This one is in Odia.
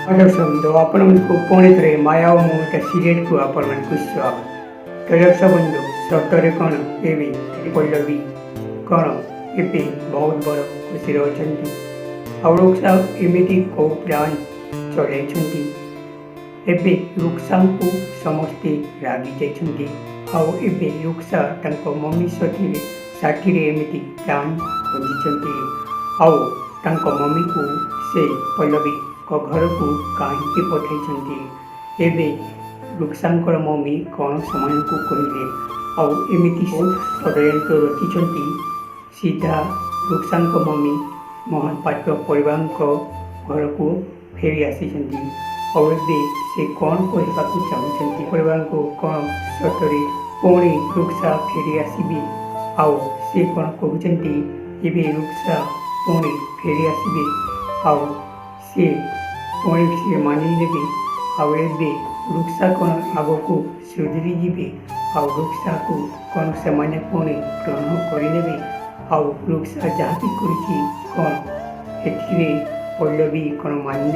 ଦର୍ଶକ ବନ୍ଧୁ ଆପଣମାନଙ୍କୁ ପୁଣି ଥରେ ମାୟା ଓ ମମତା ସିରିଏଲକୁ ଆପଣମାନଙ୍କୁ ସ୍ୱାଗତ। ତ ଦର୍ଶକ ବନ୍ଧୁ ସତରେ କ'ଣ ଏବେ ପଲ୍ଲବୀ କ'ଣ ଏବେ ବହୁତ ବଡ଼ ଖୁସିରେ ଅଛନ୍ତି? ଆଉ ରୁକ୍ସା ଏମିତି କେଉଁ ପ୍ଲାନ୍ ଚଳାଇଛନ୍ତି? ଏବେ ରୁକ୍ସାଙ୍କୁ ସମସ୍ତେ ରାଗି ଯାଇଛନ୍ତି। ଆଉ ଏବେ ରୁକ୍ସା ତାଙ୍କ ମମି ସାଥିରେ ଏମିତି ପ୍ଲାନ୍ ଖୋଜିଛନ୍ତି। ଆଉ ତାଙ୍କ ମମିକୁ ସେ ପଲ୍ଲବୀଙ୍କ ଘରକୁ କାହିଁକି ପଠାଇଛନ୍ତି? ଏବେ ରୁକ୍ସାଙ୍କର ମମି କ'ଣ ସେମାନଙ୍କୁ କହିଲେ? ଆଉ ଏମିତି ଷଡ଼ଯନ୍ତ୍ର ରଚିଛନ୍ତି। ସିଧା ରୁକ୍ସାଙ୍କ ମମି ମହାପାତ୍ର ପରିବାରଙ୍କ ଘରକୁ ଫେରି ଆସିଛନ୍ତି। ଆଉ ଏବେ ସେ କ'ଣ କହିବାକୁ ଚାହୁଁଛନ୍ତି ପରିବାରଙ୍କୁ? କ'ଣ ସତରେ ପୁଣି ରୁକ୍ସା ଫେରି ଆସିବେ? ଆଉ ସେ କ'ଣ କହୁଛନ୍ତି ଏବେ ରୁକ୍ସା ପୁଣି ଫେରି ଆସିବେ? ଆଉ ସେ ପୁଣି ସେ ମାନି ନେବେ? ଆଉ ଏବେ ରୁକ୍ସା କ'ଣ ଆଗକୁ ସୁଧୁରି ଯିବେ? ଆଉ ରୁକ୍ସାକୁ କ'ଣ ସେମାନେ ପୁଣି ଗ୍ରହଣ କରିନେବେ? ଆଉ ରୁକ୍ସା ଯାହା ବି କରିଛି କ'ଣ ଏଥିରେ ପଲ୍ଲବୀ କ'ଣ ମାନିନେବେ?